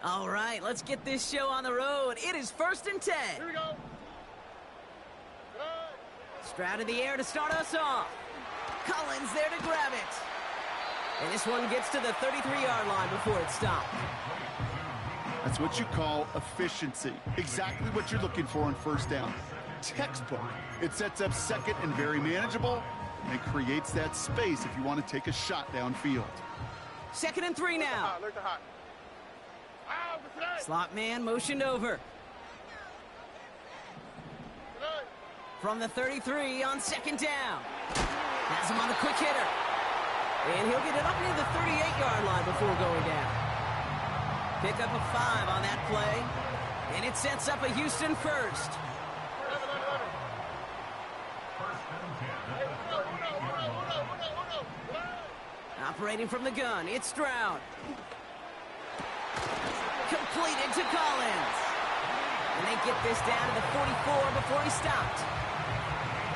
All right, let's get this show on the road. It is 1st and 10. Here we go. Stroud in the air to start us off. Collins there to grab it. And this one gets to the 33-yard line before it stopped. That's what you call efficiency. Exactly what you're looking for on first down. Textbook. It sets up second and very manageable, and it creates that space if you want to take a shot downfield. 2nd and 3 now. Slot man motioned over. From the 33 on 2nd down. Has him on the quick hitter. And he'll get it up near the 38-yard line before going down. Pick up a 5 on that play. And it sets up a Houston first. Operating from the gun, it's Stroud. Completed to Collins. And they get this down to the 44 before he stopped.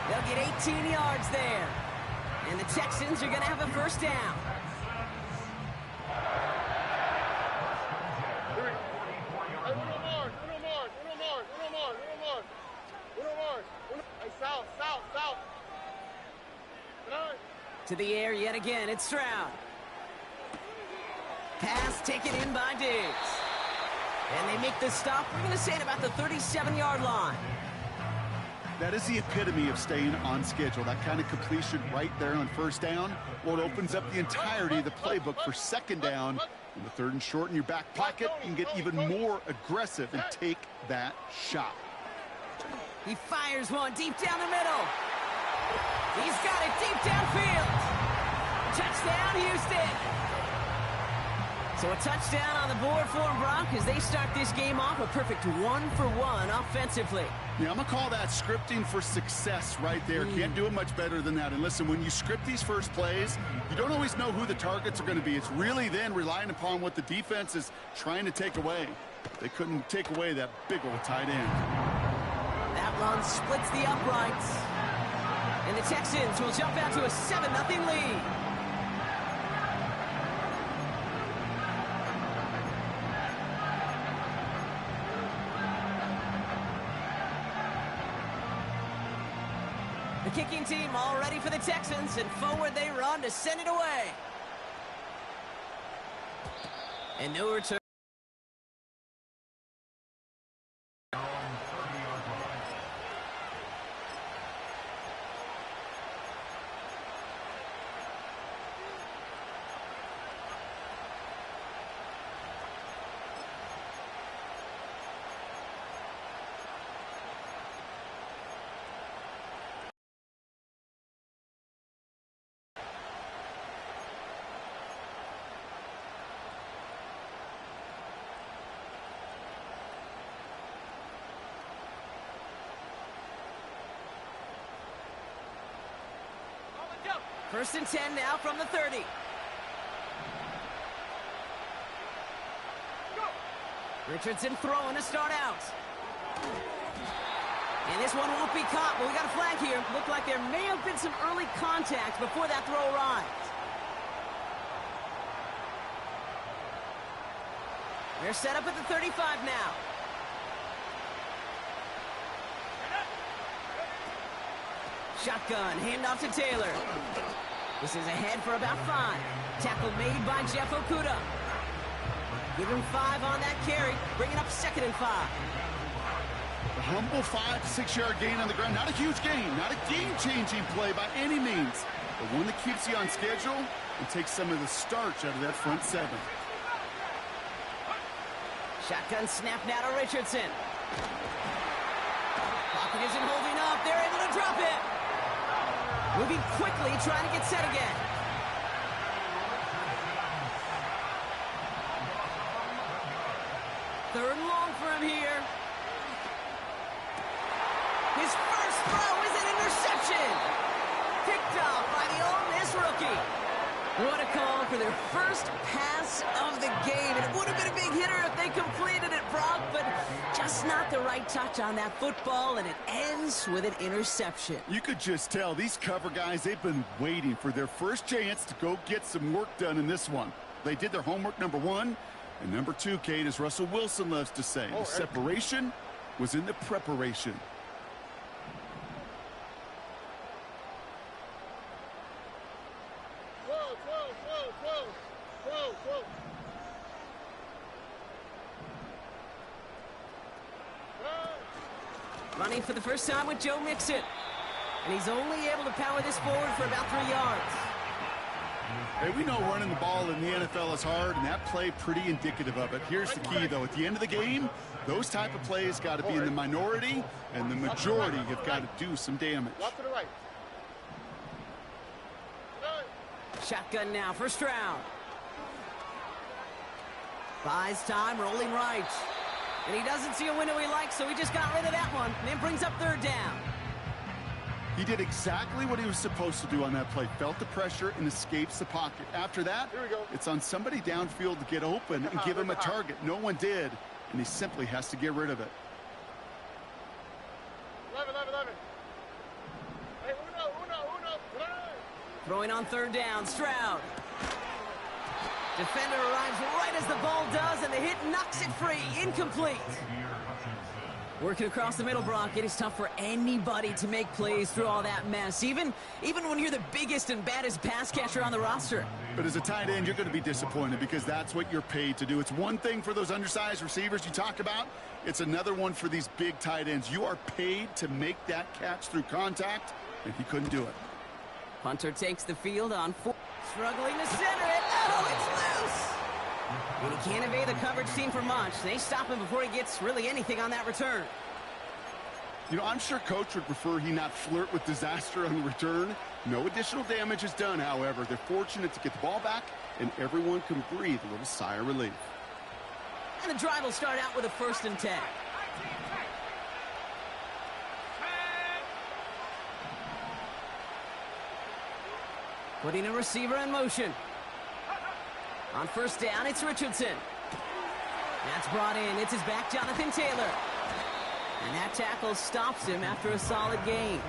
They'll get 18 yards there. And the Texans are going to have a first down. To the air yet again, it's Stroud. Pass taken in by Diggs. And they make the stop, we're going to say, at about the 37-yard line. That is the epitome of staying on schedule. That kind of completion right there on first down. Well, it opens up the entirety of the playbook for 2nd down. In the 3rd and short in your back pocket, you can get even more aggressive and take that shot. He fires one deep down the middle. He's got it deep downfield. Touchdown, Houston. So a touchdown on the board for them, Brock, as they start this game off a perfect 1-for-1 offensively. Yeah, I'm going to call that scripting for success right there. Can't do it much better than that. And listen, when you script these first plays, you don't always know who the targets are going to be. It's really then relying upon what the defense is trying to take away. They couldn't take away that big old tight end. That one splits the uprights. And the Texans will jump out to a 7-0 lead. The kicking team all ready for the Texans, and forward they run to send it away. And no return. First and 10 now from the 30. Richardson throwing to start out. And this one won't be caught, but we got a flag here. Looked like there may have been some early contact before that throw arrived. They're set up at the 35 now. Shotgun, handoff to Taylor. This is ahead for about 5. Tackle made by Jeff Okuda. Give him 5 on that carry. Bring it up 2nd and 5. A humble 5 to 6 yard gain on the ground. Not a huge gain, not a game-changing play by any means, but one that keeps you on schedule and takes some of the starch out of that front 7. Shotgun snap now to Richardson. Pocket isn't holding up. They're able to drop it. Moving quickly, trying to get set again. Third and long for him here. His first throw is an interception. Picked off by the Ole Miss rookie. What a call for their first pass of the game. And it would have been a big hitter if they completed it, Brock, but just not the right touch on that football, and it ends with an interception. You could just tell these cover guys, they've been waiting for their first chance to go get some work done in this one. They did their homework, number 1. And number 2, Kate, as Russell Wilson loves to say, the separation was in the preparation. Running for the first time with Joe Mixon. And he's only able to power this forward for about 3 yards. Hey, we know running the ball in the NFL is hard, and that play pretty indicative of it. Here's the key, though. At the end of the game, those type of plays got to be in the minority, and the majority have got to do some damage. Shotgun now, first round. Buys time, rolling right. And he doesn't see a window he likes, so he just got rid of that one. And it brings up third down. He did exactly what he was supposed to do on that play. Felt the pressure and escapes the pocket. After that, it's on somebody downfield to get open and give him a target. No one did, and he simply has to get rid of it. 11. Hey, uno. Throwing on third down, Stroud. Defender arrives right as the ball does, and the hit knocks it free. Incomplete. Working across the middle, Brock, it is tough for anybody to make plays through all that mess, even when you're the biggest and baddest pass catcher on the roster. But as a tight end, you're going to be disappointed because that's what you're paid to do. It's one thing for those undersized receivers you talk about. It's another one for these big tight ends. You are paid to make that catch through contact, and he couldn't do it. Hunter takes the field on 4. Struggling to center it. Oh, it's loose. And he can't evade the coverage team for much. They stop him before he gets really anything on that return. You know, I'm sure Coach would prefer he not flirt with disaster on the return. No additional damage is done, however. They're fortunate to get the ball back, and everyone can breathe a little sigh of relief. And the drive will start out with a 1st and 10. Putting a receiver in motion. On first down, it's Richardson. That's brought in. It's his back, Jonathan Taylor. And that tackle stops him after a solid gain.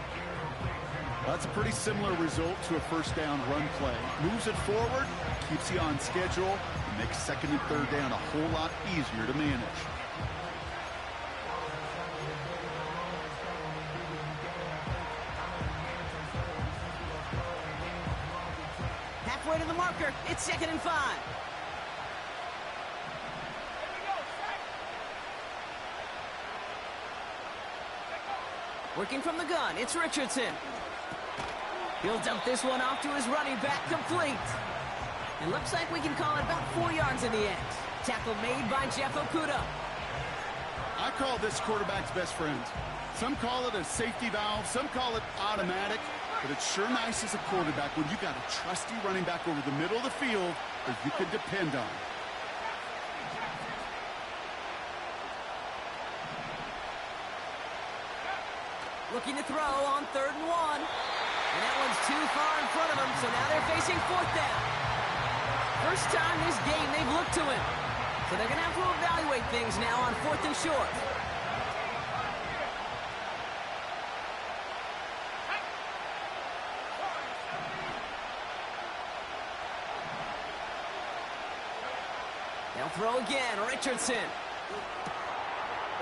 Well, that's a pretty similar result to a first down run play. Moves it forward, keeps you on schedule, and makes second and third down a whole lot easier to manage. Halfway to the marker, it's 2nd and 5. Working from the gun, it's Richardson. He'll dump this one off to his running back, complete. It looks like we can call it about 4 yards in the end. Tackle made by Jeff Okudah. I call this quarterback's best friend. Some call it a safety valve, some call it automatic, but it's sure nice as a quarterback when you got a trusty running back over the middle of the field that you can depend on. Looking to throw on 3rd and 1. And that one's too far in front of him, so now they're facing 4th down. First time this game they've looked to him. So they're going to have to evaluate things now on 4th and short. They'll throw again, Richardson.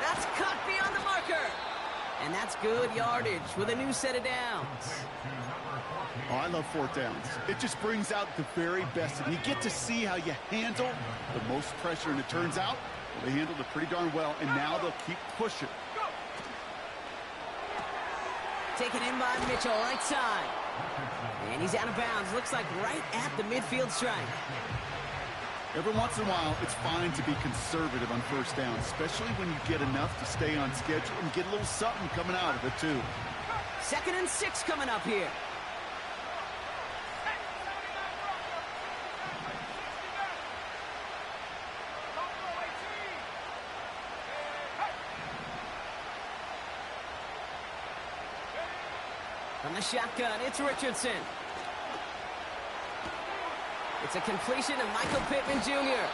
That's cut beyond the marker. And that's good yardage with a new set of downs. Oh, I love 4th downs. It just brings out the very best. And you get to see how you handle the most pressure. And it turns out they handled it pretty darn well. And now they'll keep pushing. Taken in by Mitchell, right side. And he's out of bounds. Looks like right at the midfield stripe. Every once in a while, it's fine to be conservative on first down, especially when you get enough to stay on schedule and get a little something coming out of it, too. 2nd and 6 coming up here. From the shotgun, it's Richardson. It's a completion of Michael Pittman Jr.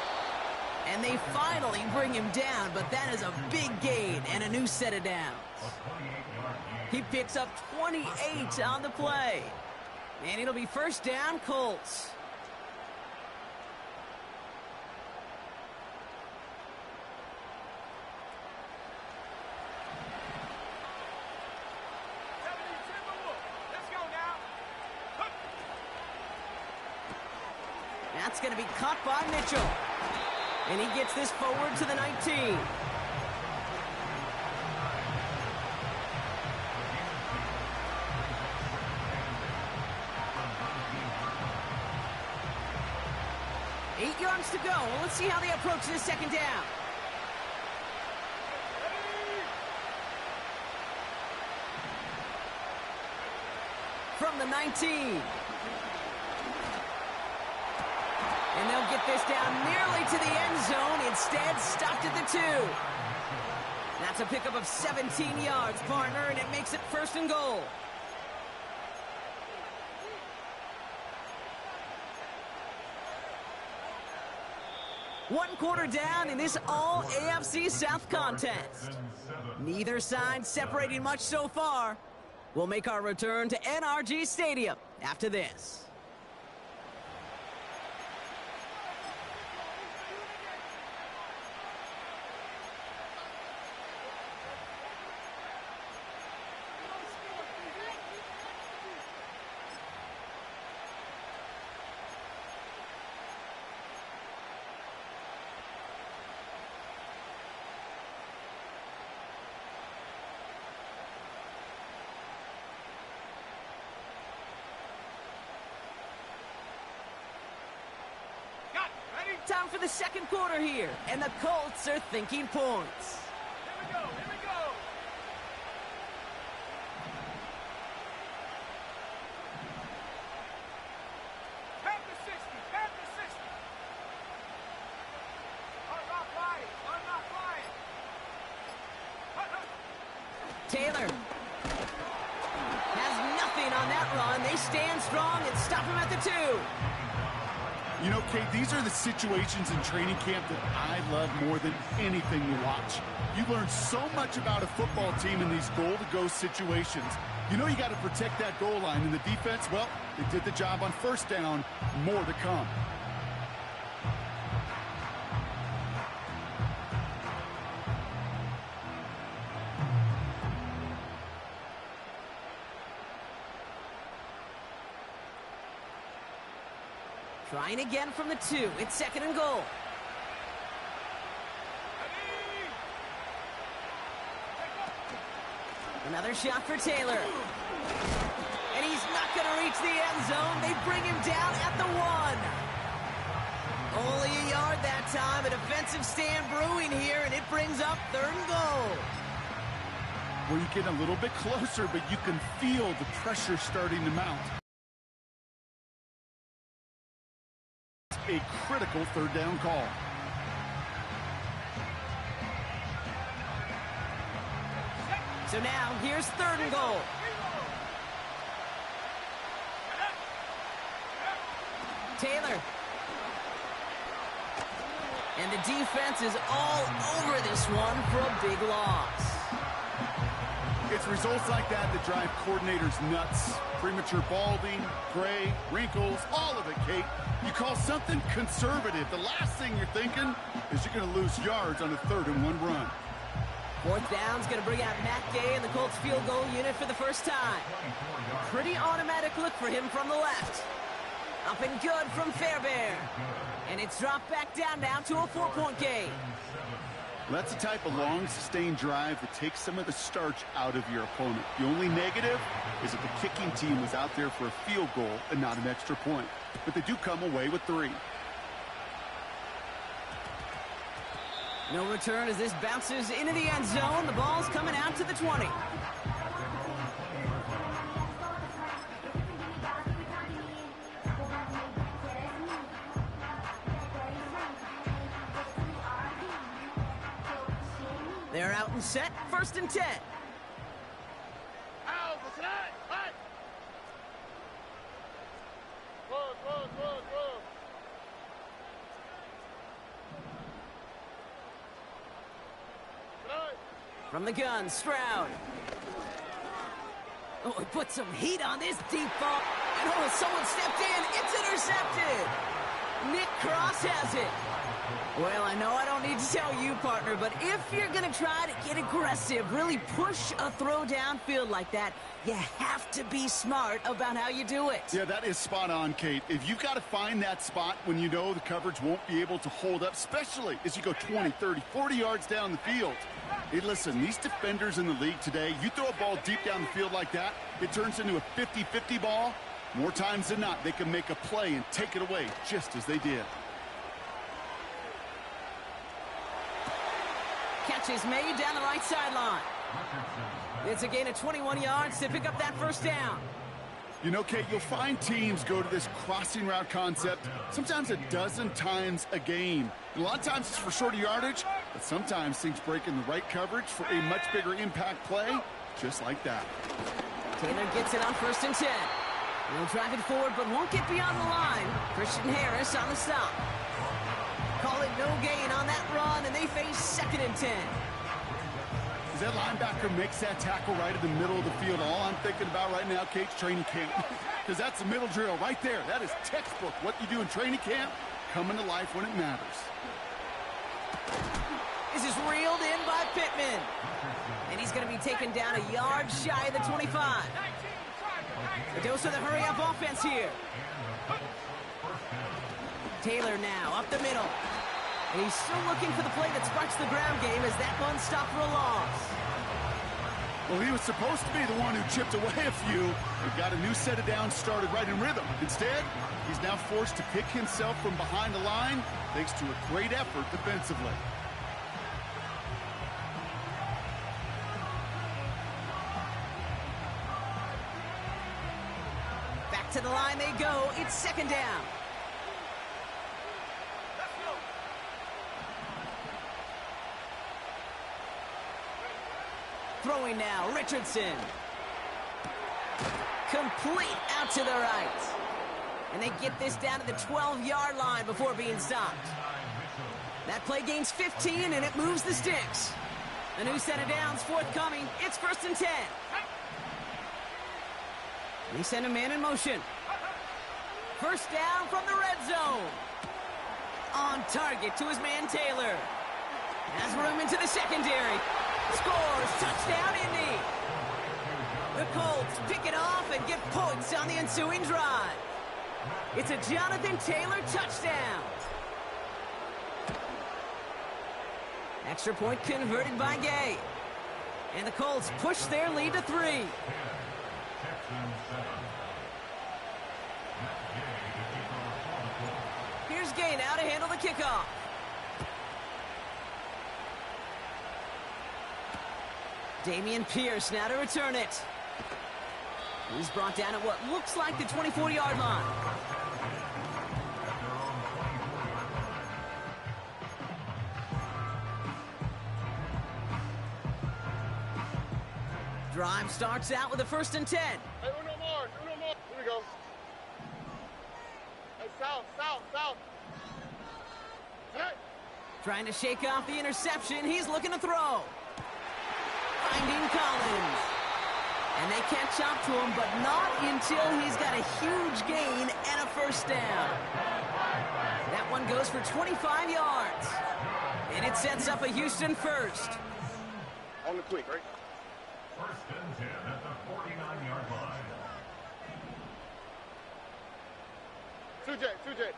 And they finally bring him down, but that is a big gain and a new set of downs. He picks up 28 on the play. And it'll be first down, Colts. That's going to be caught by Mitchell. And he gets this forward to the 19. Eight yards to go. Well, let's see how they approach this second down. From the 19. And they'll get this down nearly to the end zone. Instead, stopped at the 2. That's a pickup of 17 yards, partner, and it makes it 1st and goal. One quarter down in this all-AFC South contest. Neither side separating much so far. We'll make our return to NRG Stadium after this. Time for the second quarter here, and the Colts are thinking points. Here we go, here we go. Pass the 60, pass the 60. I'm not flying, I'm not flying. Taylor has nothing on that run. They stand strong and stop him at the 2. You know, Kate, these are the situations in training camp that I love more than anything to watch. You learn so much about a football team in these goal-to-go situations. You know you got to protect that goal line, and the defense, well, they did the job on 1st down. More to come. Trying again from the 2. It's 2nd and goal. Another shot for Taylor. And he's not going to reach the end zone. They bring him down at the 1. Only a yard that time. A defensive stand brewing here, and it brings up 3rd and goal. Well, you get a little bit closer, but you can feel the pressure starting to mount. A critical 3rd down call. So now, here's 3rd and goal. Taylor. And the defense is all over this one for a big loss. It's results like that that drive coordinators nuts. Premature balding, gray, wrinkles, all of it, Kate. You call something conservative. The last thing you're thinking is you're going to lose yards on a 3rd and 1 run. 4th down's going to bring out Matt Gay and the Colts field goal unit for the first time. Pretty automatic look for him from the left. Up and good from Fairbairn. And it's dropped back down now to a 4-point game. That's the type of long, sustained drive that takes some of the starch out of your opponent. The only negative is that the kicking team was out there for a field goal and not an extra point. But they do come away with 3. No return as this bounces into the end zone. The ball's coming out to the 20. They're out and set. 1st and 10. From the gun, Stroud. Oh, he put some heat on this deep ball. And oh, someone stepped in. It's intercepted. Nick Cross has it. Well, I know I don't need to tell you, partner, but if you're going to try to get aggressive, really push a throw downfield like that, you have to be smart about how you do it. Yeah, that is spot on, Kate. If you've got to find that spot when you know the coverage won't be able to hold up, especially as you go 20, 30, 40 yards down the field. Hey, listen, these defenders in the league today, you throw a ball deep down the field like that, it turns into a 50-50 ball. More times than not, they can make a play and take it away just as they did. Catch is made down the right sideline. It's a gain of 21 yards to pick up that first down. You know, Kate, you'll find teams go to this crossing route concept sometimes a dozen times a game. And a lot of times it's for shorter yardage, but sometimes things break in the right coverage for a much bigger impact play, just like that. Taylor gets it on 1st and 10. He'll drive it forward, but won't get beyond the line. Christian Harris on the stop. Call it no gain on that run, and they face 2nd and 10. As that linebacker makes that tackle right in the middle of the field, all I'm thinking about right now, Kate's training camp. Because that's the middle drill right there. That is textbook. What you do in training camp, coming to life when it matters. This is reeled in by Pittman. And he's going to be taken down a yard shy of the 25. A dose of the hurry-up offense here. Taylor now up the middle. And he's still looking for the play that sparks the ground game as that one stopped for a loss. Well, he was supposed to be the one who chipped away a few. He got a new set of downs started right in rhythm. Instead, he's now forced to pick himself from behind the line thanks to a great effort defensively. Back to the line they go. It's 2nd down. Throwing now, Richardson. Complete out to the right. And they get this down to the 12-yard line before being stopped. That play gains 15, and it moves the sticks. A new set of downs forthcoming. It's 1st and 10. They send a man in motion. First down from the red zone. On target to his man Taylor. Has room into the secondary. Scores. Touchdown, Indy. The Colts pick it off and get points on the ensuing drive. It's a Jonathan Taylor touchdown. Extra point converted by Gay. And the Colts push their lead to 3. Here's Gay now to handle the kickoff. Dameon Pierce now to return it. He's brought down at what looks like the 24-yard line. Drive starts out with a 1st and 10. Hey, uno more. Here we go. Hey, south. Hey. Trying to shake off the interception. He's looking to throw. Finding Collins. And they catch up to him, but not until he's got a huge gain and a 1st down. That one goes for 25 yards. And it sets up a Houston 1st. On the quick, right? 1st and 10 at the 49-yard line. 2J.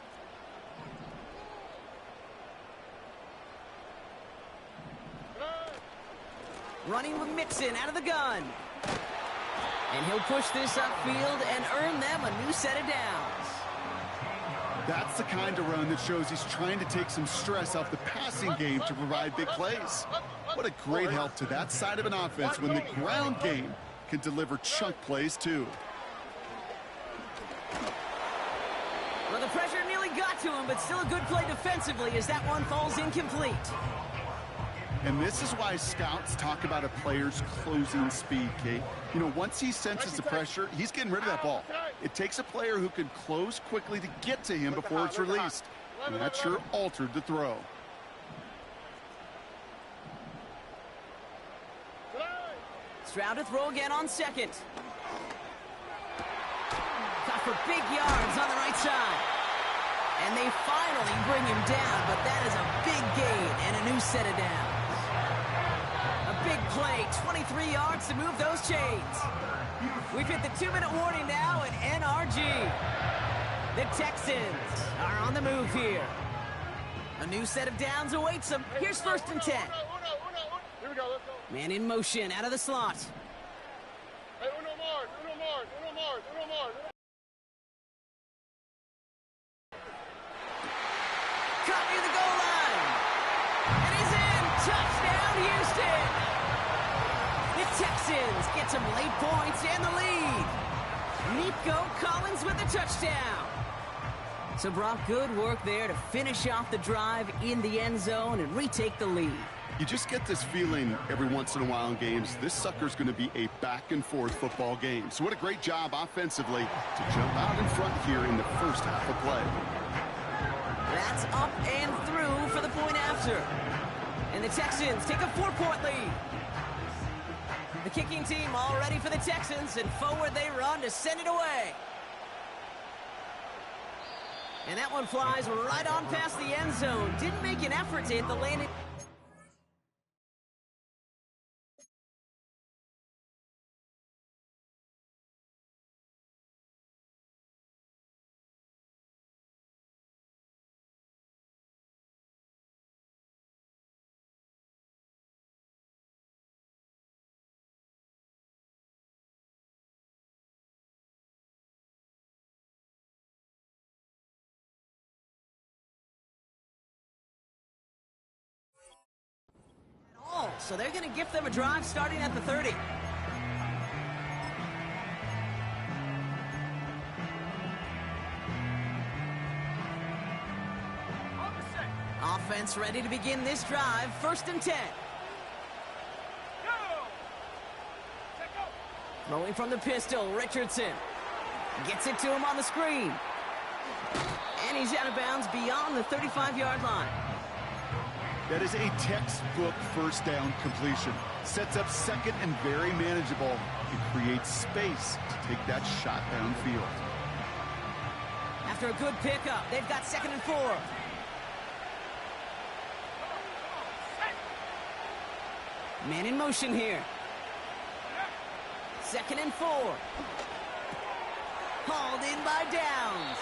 Running with Mixon out of the gun. And he'll push this upfield and earn them a new set of downs. That's the kind of run that shows he's trying to take some stress off the passing game to provide big plays. What a great help to that side of an offense when the ground game can deliver chunk plays too. Well, the pressure nearly got to him, but still a good play defensively as that one falls incomplete. And this is why scouts talk about a player's closing speed, Kate. You know, once he senses the pressure, he's getting rid of that ball. It takes a player who can close quickly to get to him before it's released. And that sure altered the throw. Stroud to throw again on 2nd. Got for big yards on the right side. And they finally bring him down, but that is a big gain and a new set of downs. A big play, 23 yards to move those chains. We've hit the 2-minute warning now at NRG. The Texans are on the move here. A new set of downs awaits them. Here's 1st and 10. Here we go, let's go. Man in motion out of the slot. Hey, uno more. Caught near the goal line. And he's in. Touchdown, Houston. The Texans get some late points and the lead. Nico Collins with the touchdown. So, Brock, good work there to finish off the drive in the end zone and retake the lead. You just get this feeling every once in a while in games, this sucker's going to be a back-and-forth football game. So what a great job offensively to jump out in front here in the first half of play. That's up and through for the point after. And the Texans take a 4-point lead. The kicking team all ready for the Texans, and forward they run to send it away. And that one flies right on past the end zone. Didn't make an effort to hit the landing. So they're going to gift them a drive starting at the 30. Offense ready to begin this drive. 1st and 10. Throwing from the pistol, Richardson. Gets it to him on the screen. And he's out of bounds beyond the 35-yard line. That is a textbook first down completion. Sets up second and very manageable. It creates space to take that shot downfield. After a good pickup, they've got 2nd and 4. Man in motion here. 2nd and 4. Hauled in by Downs.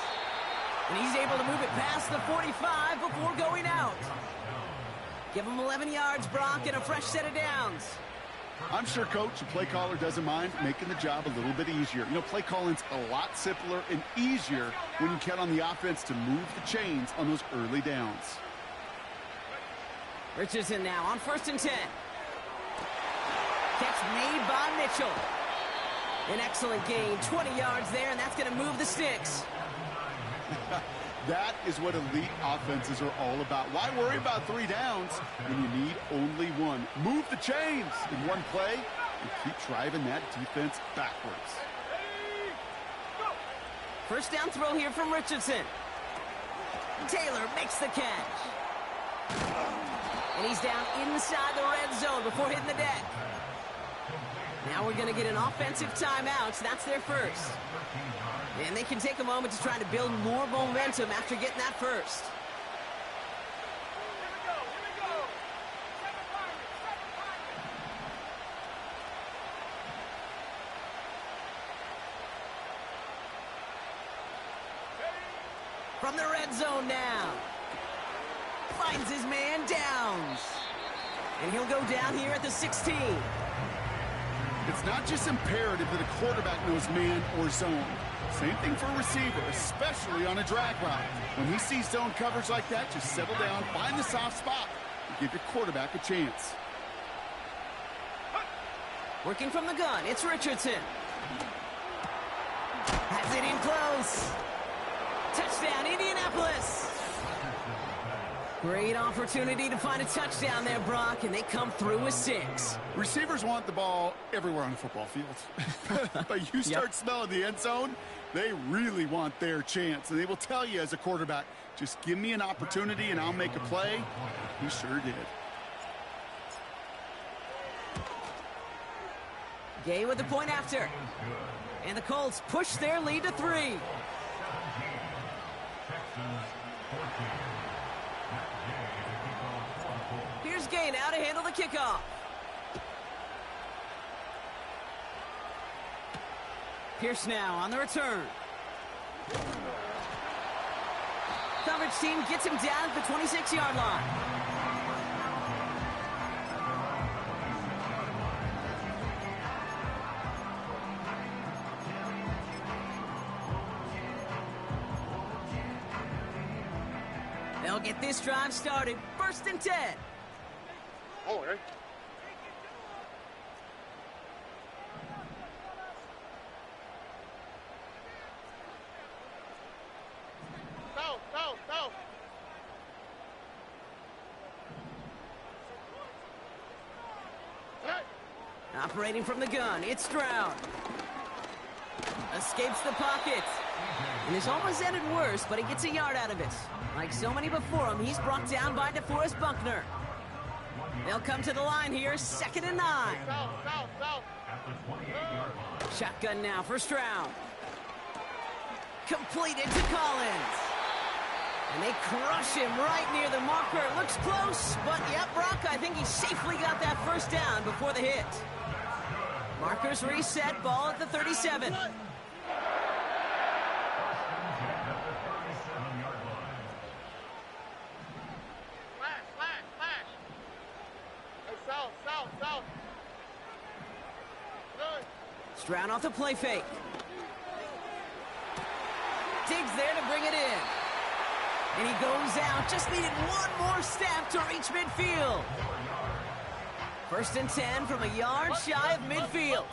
And he's able to move it past the 45 before going out. Give him 11 yards, Brock, and a fresh set of downs. I'm sure coach and play caller doesn't mind making the job a little bit easier. You know, play calling's a lot simpler and easier when you count on the offense to move the chains on those early downs. Richardson now on 1st and 10. Catch made by Mitchell. An excellent gain, 20 yards there, and that's going to move the sticks. That is what elite offenses are all about. Why worry about 3 downs when you need only 1? Move the chains in one play and keep driving that defense backwards. First down throw here from Richardson. Taylor makes the catch. And he's down inside the red zone before hitting the deck. Now we're going to get an offensive timeout. So that's their first. And they can take a moment to try to build more momentum after getting that first. From the red zone now. Finds his man Downs. And he'll go down here at the 16. It's not just imperative that a quarterback knows man or zone. Same thing for a receiver, especially on a drag route. When he sees zone coverage like that, just settle down, find the soft spot, and give your quarterback a chance. Working from the gun, it's Richardson. Has it in close. Touchdown, Indianapolis. Great opportunity to find a touchdown there, Brock, and they come through with 6. Receivers want the ball everywhere on the football field. But you start smelling the end zone, they really want their chance. And they will tell you as a quarterback, just give me an opportunity and I'll make a play. He sure did. Gay with the point after. And the Colts push their lead to 3. Here's Gay now to handle the kickoff. Pierce now on the return. Coverage team gets him down at the 26-yard line. They'll get this drive started. 1st and 10. Oh, okay. South. Operating from the gun, it's Stroud. Escapes the pocket. And this almost ended worse, but he gets a yard out of it. Like so many before him, he's brought down by DeForest Buckner. They'll come to the line here, 2nd and 9. South. Shotgun now for Stroud. Completed to Collins. And they crush him right near the marker. Looks close, but yep, Brock, I think he safely got that 1st down before the hit. Markers reset, ball at the 37. Flash. Hey, south. Good. Stroud off the play fake. Diggs there to bring it in. And he goes out. Just needed one more step to reach midfield. 1st and 10 from a yard shy of midfield.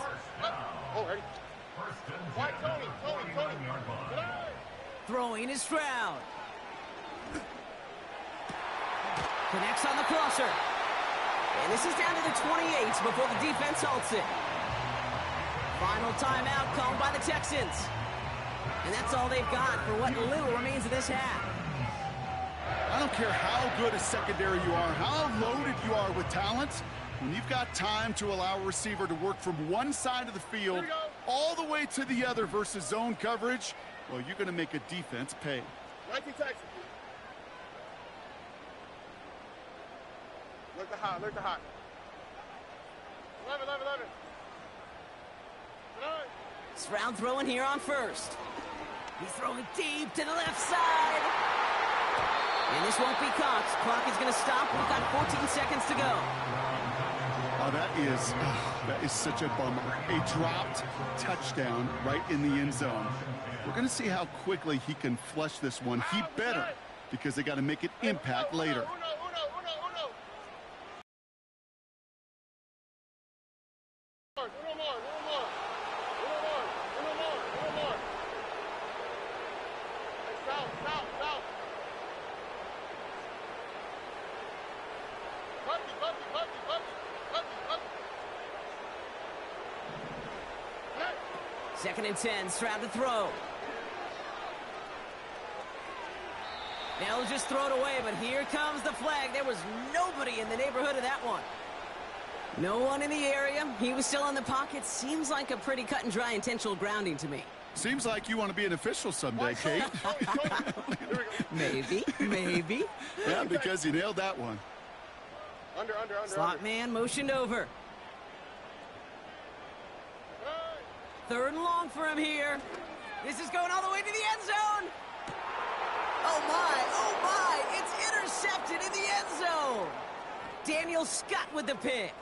Oh, ready. White Tony. Throwing is Stroud. Connects on the crosser. And this is down to the 28 before the defense halts it. Final timeout called by the Texans. And that's all they've got for what little remains of this half. I don't care how good a secondary you are, how loaded you are with talent. When you've got time to allow a receiver to work from one side of the field all the way to the other versus zone coverage, well, you're going to make a defense pay. 19 Texans. Look the hot. 11. Stroud throwing here on 1st. He's throwing deep to the left side. And this won't be caught. Clock is going to stop. We've got 14 seconds to go. Oh, that is such a bummer. A dropped touchdown right in the end zone. We're going to see how quickly he can flush this one. He better, because they got to make it impact later. Uno. South. Puppy. 2nd and 10, Stroud to throw. They'll just throw it away, but here comes the flag. There was nobody in the neighborhood of that one. No one in the area. He was still in the pocket. Seems like a pretty cut and dry intentional grounding to me. Seems like you want to be an official someday, Kate. Maybe. Yeah, because you nailed that one. Under. Slot man motioned over. 3rd and long for him here. This is going all the way to the end zone. Oh my, it's intercepted in the end zone. Daniel Scott with the pick.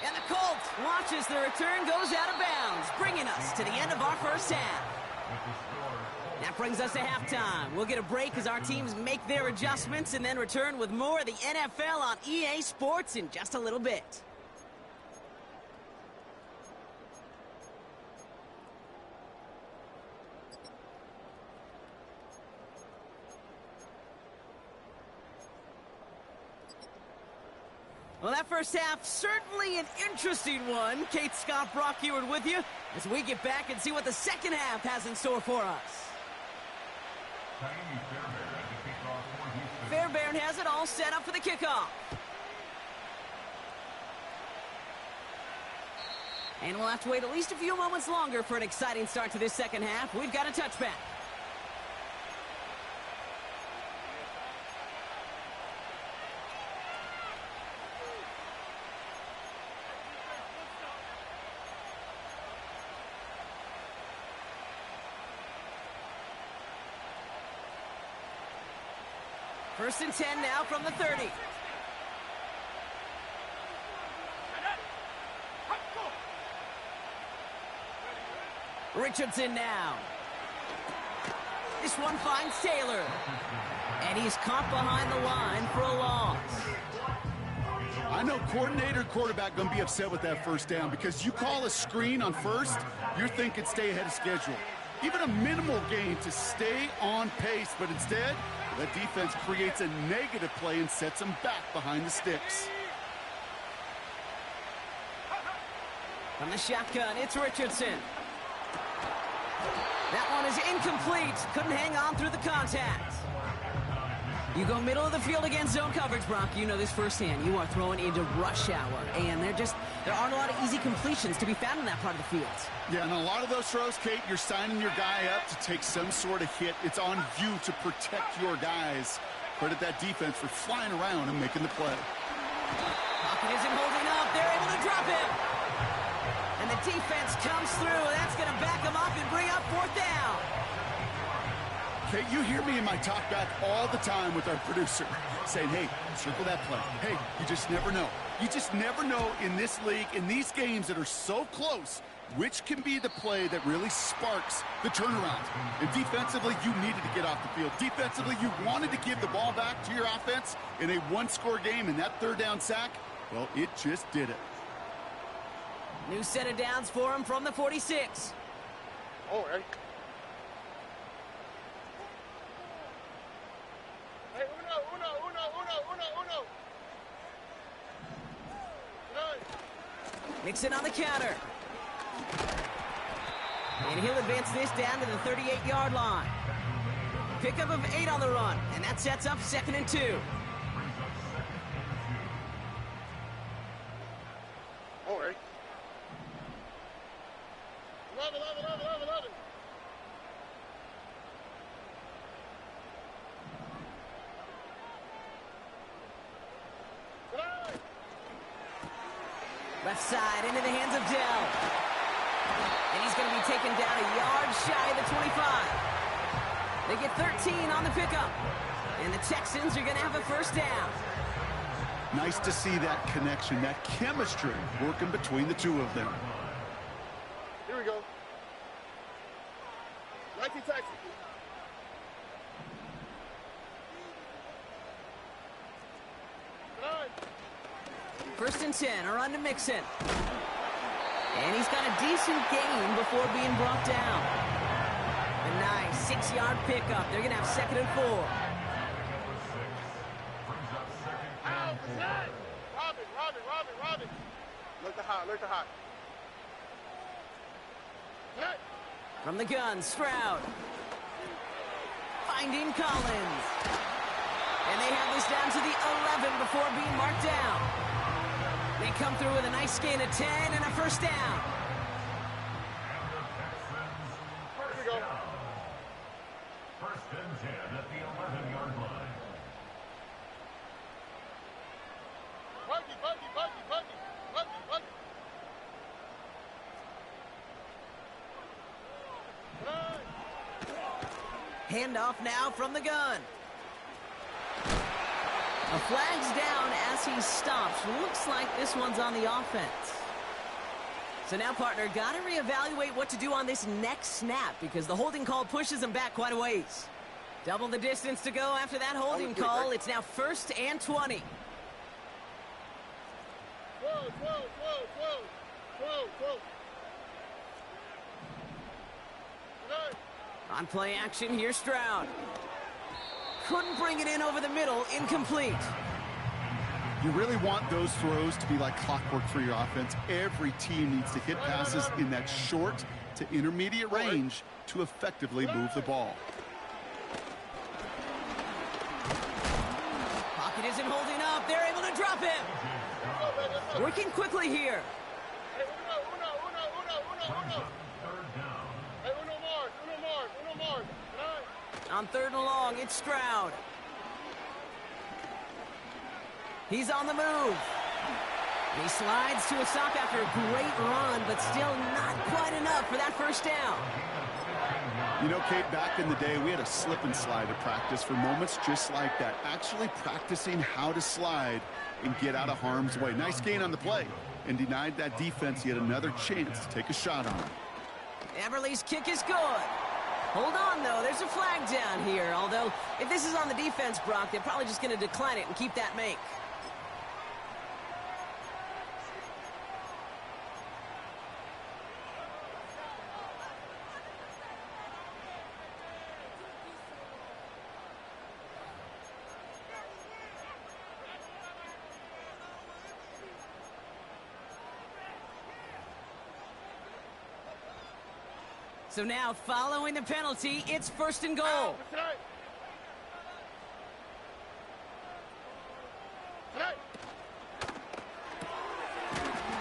And the Colts watches the return goes out of bounds, bringing us to the end of our 1st half. That brings us to halftime. We'll get a break as our teams make their adjustments and then return with more of the NFL on EA Sports in just a little bit. Well, that 1st half, certainly an interesting one. Kate, Scott, Brock Eward with you as we get back and see what the 2nd half has in store for us. Fairbairn has it all set up for the kickoff. And we'll have to wait at least a few moments longer for an exciting start to this 2nd half. We've got a touchback. First and 10 now from the 30. Richardson now. This one finds Taylor. And he's caught behind the line for a loss. I know coordinator quarterback going to be upset with that first down because you call a screen on first, you're thinking stay ahead of schedule. Even a minimal gain to stay on pace, but instead, that defense creates a negative play and sets them back behind the sticks. From the shotgun, it's Richardson. That one is incomplete. Couldn't hang on through the contact. You go middle of the field against zone coverage, Brock. You know this firsthand. You are throwing into rush hour, and there aren't a lot of easy completions to be found in that part of the field. Yeah, and a lot of those throws, Kate, you're signing your guy up to take some sort of hit. It's on you to protect your guys. Credit that defense for flying around and making the play. Pocket isn't holding up. They're able to drop him. And the defense comes through. That's going to back him up and bring up fourth down. Okay, you hear me in my talk back all the time with our producer saying, hey, circle that play. Hey, you just never know. You just never know in this league, in these games that are so close, which can be the play that really sparks the turnaround. And defensively, you needed to get off the field. Defensively, you wanted to give the ball back to your offense in a one-score game, and that third down sack, well, it just did it. New set of downs for him from the 46. Oh, ready? Hey, uno. Nixon on the counter. And he'll advance this down to the 38-yard line. Pickup of 8 on the run, and that sets up 2nd and 2. Oh, ready? 11. Left side into the hands of Dell. And he's going to be taken down a yard shy of the 25. They get 13 on the pickup. And the Texans are going to have a first down. Nice to see that connection, that chemistry working between the two of them. Here we go. 19 Texans. First and 10, a run to Mixon. And he's got a decent gain before being brought down. A nice 6-yard pickup. They're going to have 2nd and 4. Robin. Alert the hot. From the gun, Stroud. Finding Collins. And they have this down to the 11 before being marked down. They come through with a nice gain of 10 and a first down. Here we go. First and 10 at the 11-yard line. Buggy. Handoff now from the gun. A flag's down as he stops. Looks like this one's on the offense. So now, partner, got to reevaluate what to do on this next snap because the holding call pushes him back quite a ways. Double the distance to go after that holding call. It's now 1st and 20. Whoa. On play action, here's Stroud. Couldn't bring it in over the middle, incomplete. You really want those throws to be like clockwork for your offense. Every team needs to hit passes in that short to intermediate range to effectively move the ball. Pocket isn't holding up. They're able to drop him. Working quickly here. Hey, uno. Hey, uno more. On 3rd and long, it's Stroud. He's on the move. He slides to a stop after a great run, but still not quite enough for that first down. You know, Kate, back in the day, we had a slip and slide at practice for moments just like that. Actually practicing how to slide and get out of harm's way. Nice gain on the play, and denied that defense yet another chance to take a shot on it. Everly's kick is good. Hold on, though. There's a flag down here. Although, if this is on the defense, Brock, they're probably just going to decline it and keep that make. So now, following the penalty, it's 1st and goal.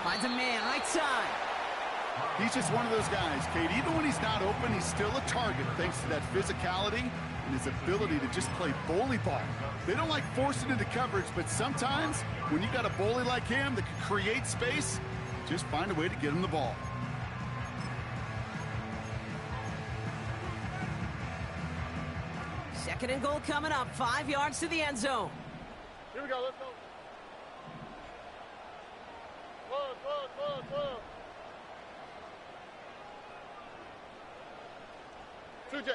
Finds a man, right side. He's just one of those guys, Kate. Even when he's not open, he's still a target thanks to that physicality and his ability to just play bully ball. They don't like forcing into coverage, but sometimes when you got a bully like him that can create space, just find a way to get him the ball. Second and goal coming up, 5 yards to the end zone. Here we go, let's go. Look. 2J.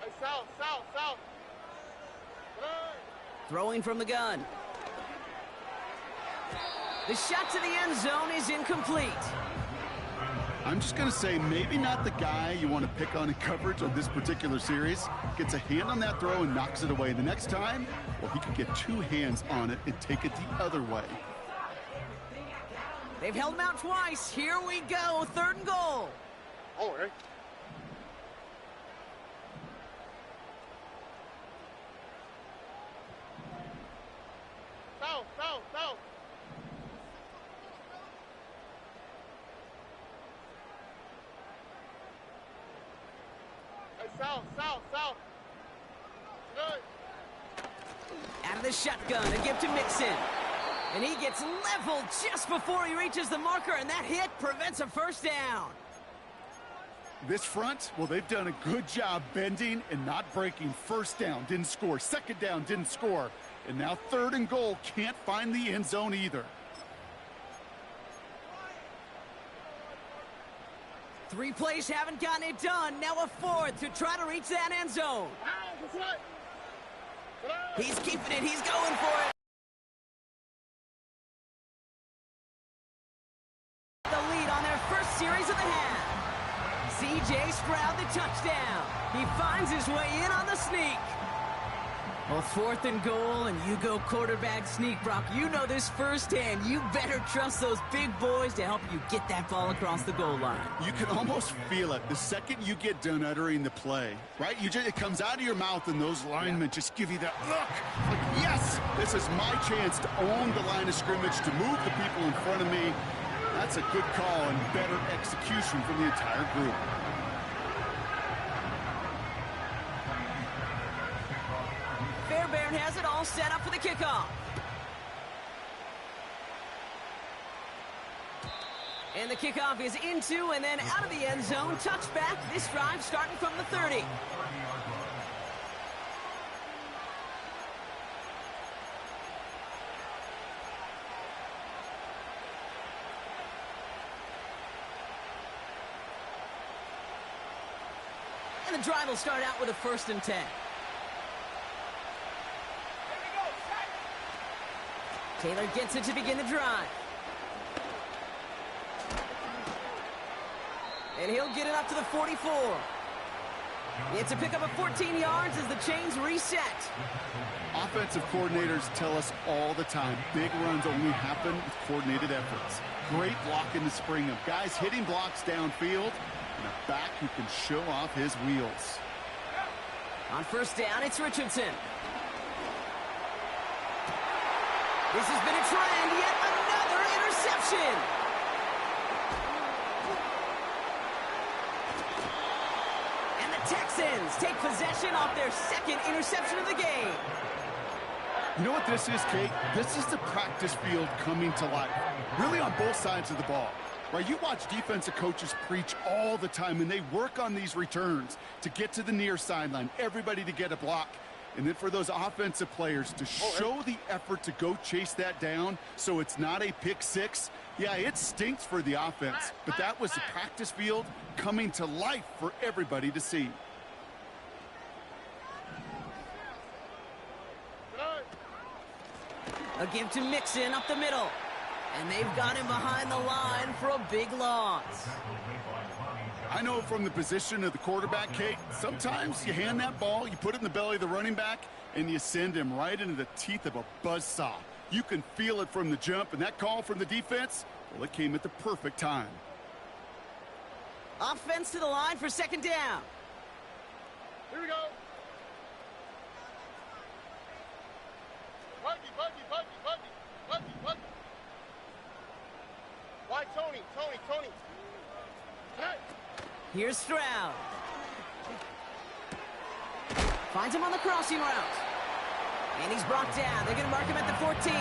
Hey, south. Hey. Throwing from the gun. The shot to the end zone is incomplete. I'm just going to say maybe not the guy you want to pick on in coverage on this particular series. Gets a hand on that throw and knocks it away. The next time, well, he could get 2 hands on it and take it the other way. They've held him out twice. Here we go, 3rd and goal. Oh, hey. South. South. Good. Out of the shotgun, a give to Mixon. And he gets leveled just before he reaches the marker, and that hit prevents a 1st down. This front, well, they've done a good job bending and not breaking. 1st down, didn't score. 2nd down, didn't score. And now 3rd and goal, can't find the end zone either. 3 plays haven't gotten it done. Now a 4th to try to reach that end zone. He's keeping it. He's going for it. The lead on their first series of the half. C.J. Stroud, the touchdown. He finds his way in on the sneak. Well, 4th and goal, and you go quarterback sneak, Brock. You know this firsthand. You better trust those big boys to help you get that ball across the goal line. You can almost feel it the second you get done uttering the play, right? It comes out of your mouth, and those linemen just give you that look. Like, yes, this is my chance to own the line of scrimmage, to move the people in front of me. That's a good call and better execution from the entire group. Fairbairn has it all set up for the kickoff. And the kickoff is into and then out of the end zone. Touchback. This drive starting from the 30. And the drive will start out with a 1st and 10. Taylor gets it to begin the drive. And he'll get it up to the 44. It's a pickup of 14 yards as the chains reset. Offensive coordinators tell us all the time, big runs only happen with coordinated efforts. Great blocking to spring them. Guys hitting blocks downfield, and a back who can show off his wheels. On 1st down, it's Richardson. This has been a trend, yet another interception. And the Texans take possession off their 2nd interception of the game. You know what this is, Kate? This is the practice field coming to life. Really on both sides of the ball. Right, you watch defensive coaches preach all the time, and they work on these returns to get to the near sideline, everybody to get a block. And then for those offensive players to show the effort to go chase that down so it's not a pick six, yeah, it stinks for the offense. But that was the practice field coming to life for everybody to see. A give to Mixon up the middle. And they've got him behind the line for a big loss. I know from the position of the quarterback, Kate, sometimes you hand that ball, you put it in the belly of the running back, and you send him right into the teeth of a buzzsaw. You can feel it from the jump, and that call from the defense, well, it came at the perfect time. Offense to the line for second down. Here we go. Buggy, buggy, buggy, buggy, buggy, buggy. Why Tony? Tony. Hey. Here's Stroud. Finds him on the crossing route. And he's brought down. They're going to mark him at the 14.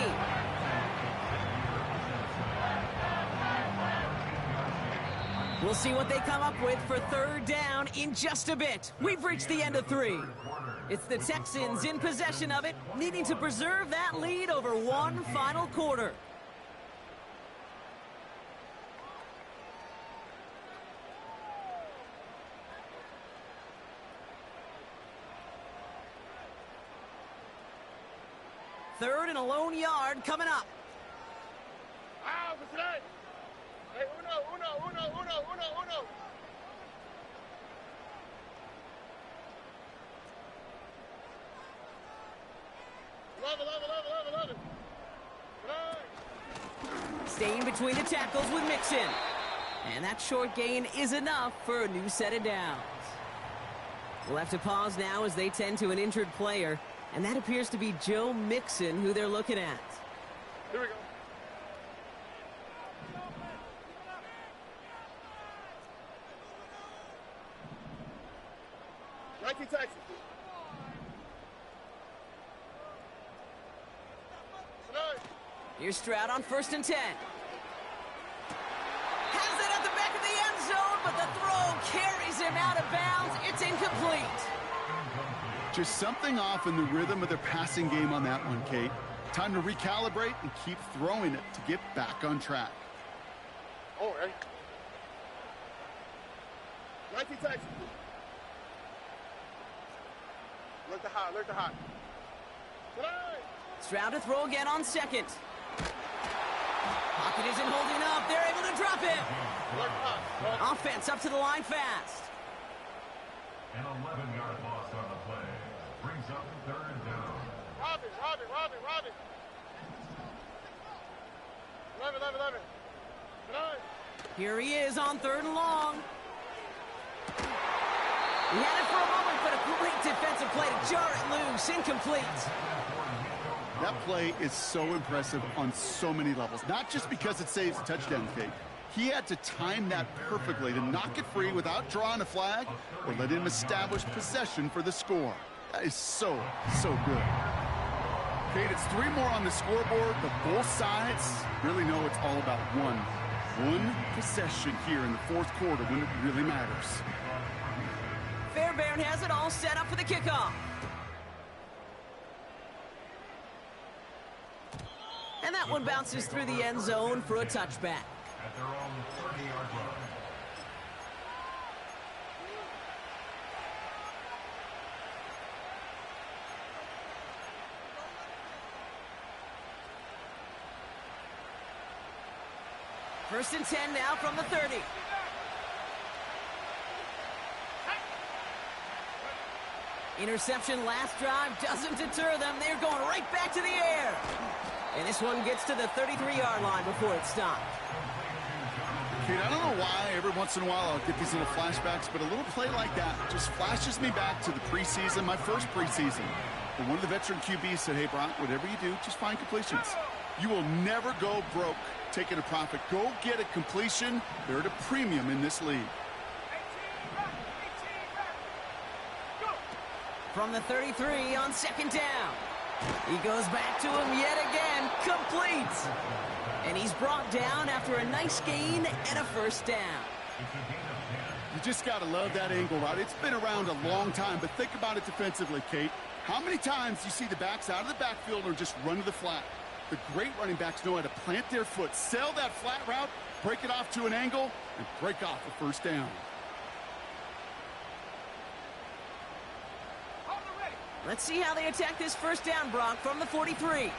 We'll see what they come up with for third down in just a bit. We've reached the end of 3. It's the Texans in possession of it, needing to preserve that lead over one final quarter. Third and a lone yard coming up. Ah, what's that? Hey, uno. Love it. Staying between the tackles with Mixon. And that short gain is enough for a new set of downs. We'll have to pause now as they tend to an injured player. And that appears to be Joe Mixon, who they're looking at. Here we go. Texans. Here's Stroud on 1st and 10. Has it at the back of the end zone, but the throw carries him out of bounds. It's incomplete. Just something off in the rhythm of their passing game on that one, Kate. Time to recalibrate and keep throwing it to get back on track. All right. 19 Texans. Look the hot. Stroud to throw again on 2nd. Pocket isn't holding up. They're able to drop him. Offense up to the line fast. An 11-yard loss on the play. Brings up 3rd down. Robin. 11. Here he is on 3rd and long. He had it for a moment, but a great defensive play to jar it loose. Incomplete. That play is so impressive on so many levels. Not just because it saves a touchdown, Kate. He had to time that perfectly to knock it free without drawing a flag or let him establish possession for the score. That is so good. Kate, it's 3 more on the scoreboard, but both sides really know it's all about one possession here in the 4th quarter when it really matters. Fairbairn has it all set up for the kickoff. And that one bounces through the end zone for a touchback. At their own 30-yard line. First and 10 now from the 30. Interception last drive doesn't deter them. They're going right back to the air. And this one gets to the 33-yard line before it stopped. Kate, I don't know why every once in a while I'll get these little flashbacks, but a little play like that just flashes me back to the preseason, my first preseason. And one of the veteran QBs said, hey, Brock, whatever you do, just find completions. You will never go broke taking a profit. Go get a completion. They're at a premium in this league. From the 33 on 2nd down. He goes back to him yet again. Complete. And he's brought down after a nice gain and a first down. You just got to love that angle, right? It's been around a long time, but think about it defensively, Kate. How many times do you see the backs out of the backfield or just run to the flat? The great running backs know how to plant their foot, sell that flat route, break it off to an angle, and break off a first down. Let's see how they attack this first down, Brock, from the 43.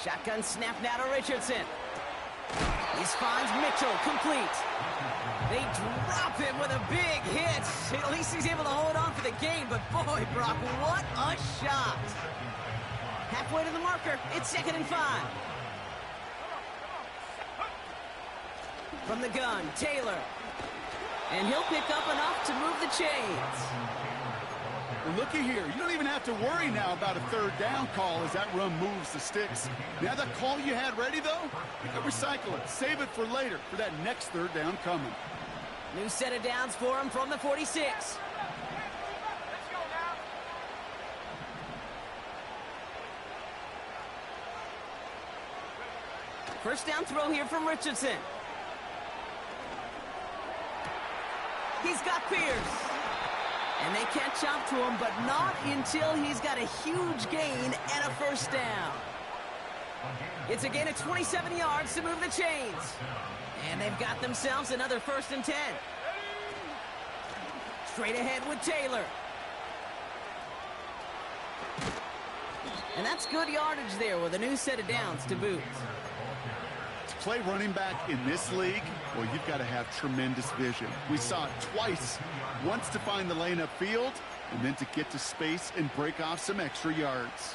Shotgun snap now to Richardson. He finds Mitchell complete. They drop him with a big hit. At least he's able to hold on for the gain, but boy, Brock, what a shot. Halfway to the marker, it's 2nd and 5. From the gun, Taylor. And he'll pick up enough to move the chains. Well, looky here. You don't even have to worry now about a third down call as that run moves the sticks. Now that call you had ready, though, you can recycle it. Save it for later for that next third down coming. New set of downs for him from the 46. First down throw here from Richardson. He's got Pierce. And they catch up to him, but not until he's got a huge gain and a first down. It's a gain of 27 yards to move the chains. And they've got themselves another 1st and 10. Straight ahead with Taylor. And that's good yardage there with a new set of downs to boot. To play running back in this league, well, you've got to have tremendous vision. We saw it twice. Once to find the lane upfield, and then to get to space and break off some extra yards.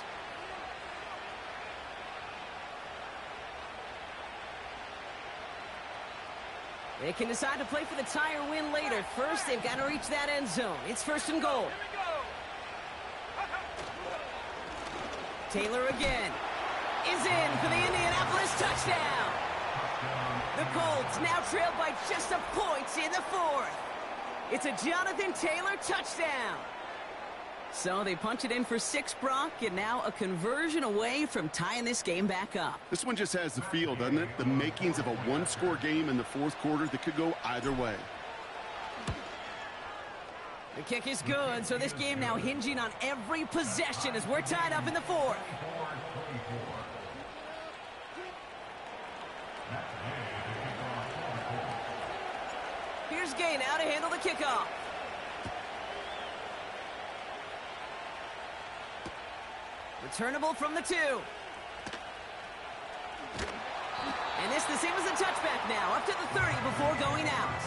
They can decide to play for the tie or win later. First, they've got to reach that end zone. It's 1st and goal. Taylor again is in for the Indianapolis touchdown. The Colts now trailed by just a point in the 4th. It's a Jonathan Taylor touchdown. So they punch it in for 6, Brock, and now a conversion away from tying this game back up. This one just has the feel, doesn't it? The makings of a one-score game in the 4th quarter that could go either way. The kick is good, so this game now hinging on every possession as we're tied up in the 4th. Here's Gay now to handle the kickoff. Returnable from the 2. And this the same as a touchback now, up to the 30 before going out.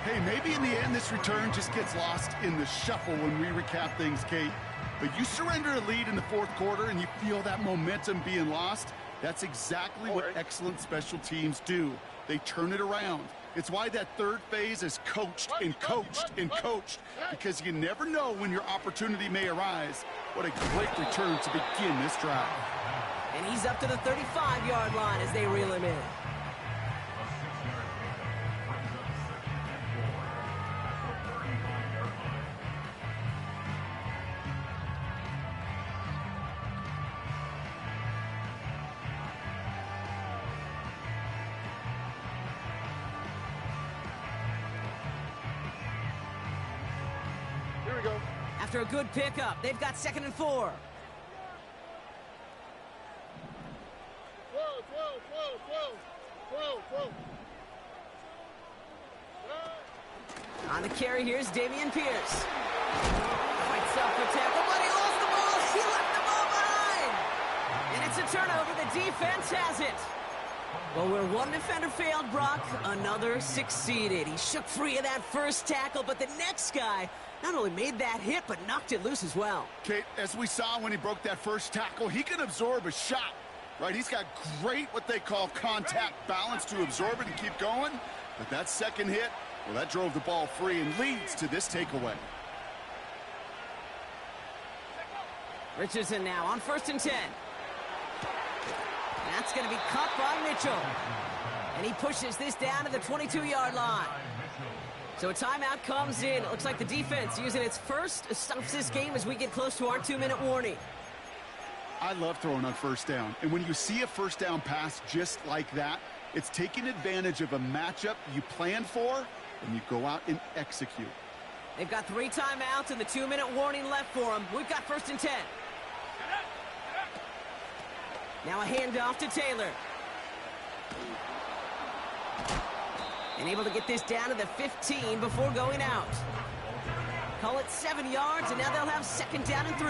Hey, maybe in the end this return just gets lost in the shuffle when we recap things, Kate. But you surrender a lead in the 4th quarter and you feel that momentum being lost. That's exactly what excellent special teams do. They turn it around. It's why that third phase is coached and coached and coached, because you never know when your opportunity may arise. What a great return to begin this drive. And he's up to the 35-yard line as they reel him in. Here we go. After a good pickup, they've got 2nd and 4. On the carry, here's Dameon Pierce. Fights up for tackle, but he lost the ball. He left the ball behind. And it's a turnover. The defense has it. Well, where one defender failed, Brock, another succeeded. He shook free of that first tackle, but the next guy not only made that hit, but knocked it loose as well. Kate, as we saw when he broke that first tackle, he can absorb a shot, right? He's got great, what they call contact balance to absorb it and keep going. But that second hit, well, that drove the ball free and leads to this takeaway. Richardson now on 1st and 10. That's going to be caught by Mitchell. And he pushes this down to the 22-yard line. So a timeout comes in. It looks like the defense using its first stops this game as we get close to our 2-minute warning. I love throwing on first down. And when you see a first down pass just like that, it's taking advantage of a matchup you planned for, and you go out and execute. They've got 3 timeouts and the 2-minute warning left for them. We've got 1st and 10. Now a handoff to Taylor. And able to get this down to the 15 before going out. Call it 7 yards, and now they'll have 2nd down and 3.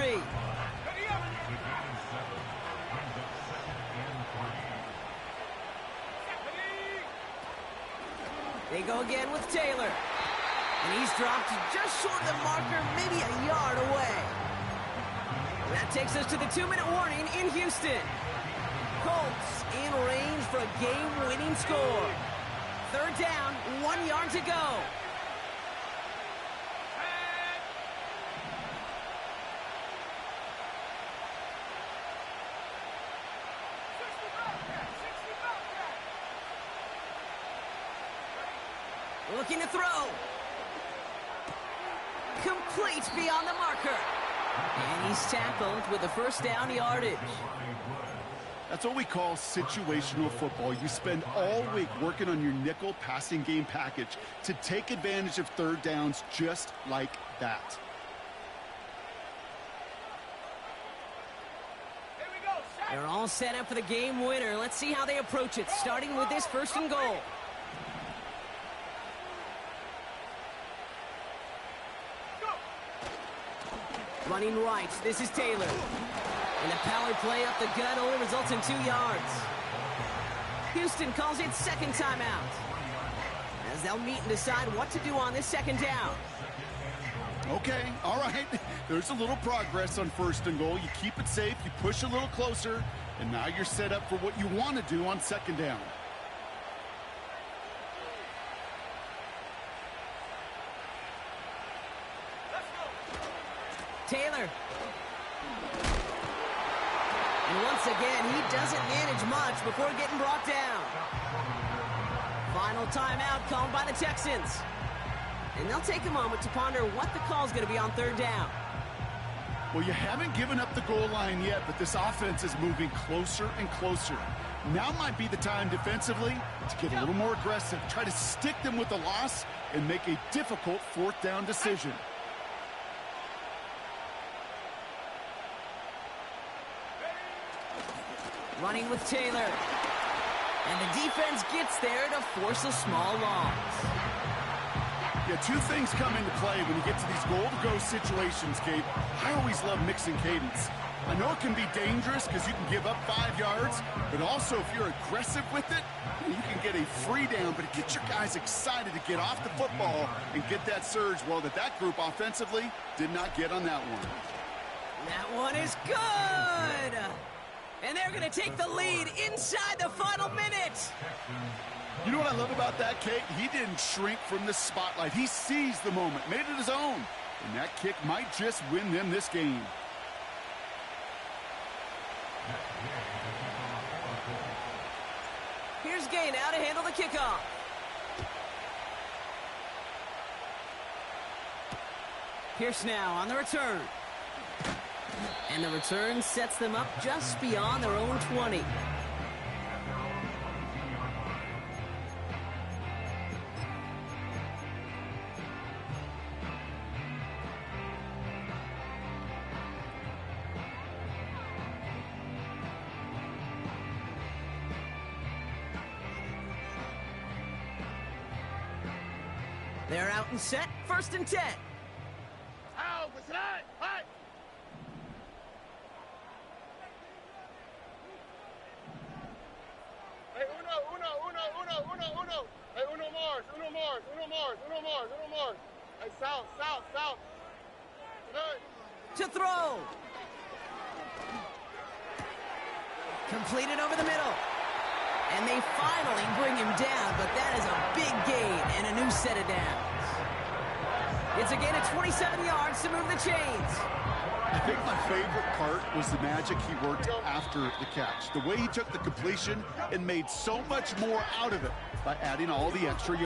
They go again with Taylor. And he's dropped just short of the marker, maybe a yard away. That takes us to the 2-minute warning in Houston. Colts in range for a game-winning score. 3rd down, 1 yard to go. Looking to throw. Complete beyond the marker. And he's tackled with the 1st down yardage. That's what we call situational football. You spend all week working on your nickel passing game package to take advantage of 3rd downs just like that. They're all set up for the game winner. Let's see how they approach it, starting with this 1st and goal. Running right, this is Taylor. And a power play up the gut only results in 2 yards. Houston calls it 2nd timeout, as they'll meet and decide what to do on this 2nd down. Okay, all right. There's a little progress on 1st and goal. You keep it safe, you push a little closer, and now you're set up for what you want to do on 2nd down. Taylor. And once again, he doesn't manage much before getting brought down. Final timeout called by the Texans. And they'll take a moment to ponder what the call is going to be on 3rd down. Well, you haven't given up the goal line yet, but this offense is moving closer and closer. Now might be the time defensively to get a little more aggressive, try to stick them with the loss, and make a difficult 4th down decision. Running with Taylor. And the defense gets there to force a small loss. Yeah, 2 things come into play when you get to these goal-to-go situations, Gabe. I always love mixing cadence. I know it can be dangerous because you can give up 5 yards, but also if you're aggressive with it, you can get a free down, but it gets your guys excited to get off the football and get that surge. Well, that group offensively did not get on that one. That one is good! And they're going to take the lead inside the final minute. You know what I love about that, Kate? He didn't shrink from the spotlight. He seized the moment, made it his own. And that kick might just win them this game. Here's Gay now to handle the kickoff. Pierce now on the return. And the return sets them up just beyond their own 20. They're out and set, 1st and 10. South. To throw. Completed over the middle. And they finally bring him down, but that is a big gain and a new set of downs. It's a gain of 27 yards to move the chains. I think my favorite part was the magic he worked after the catch. The way he took the completion and made so much more out of it by adding all the extra yards.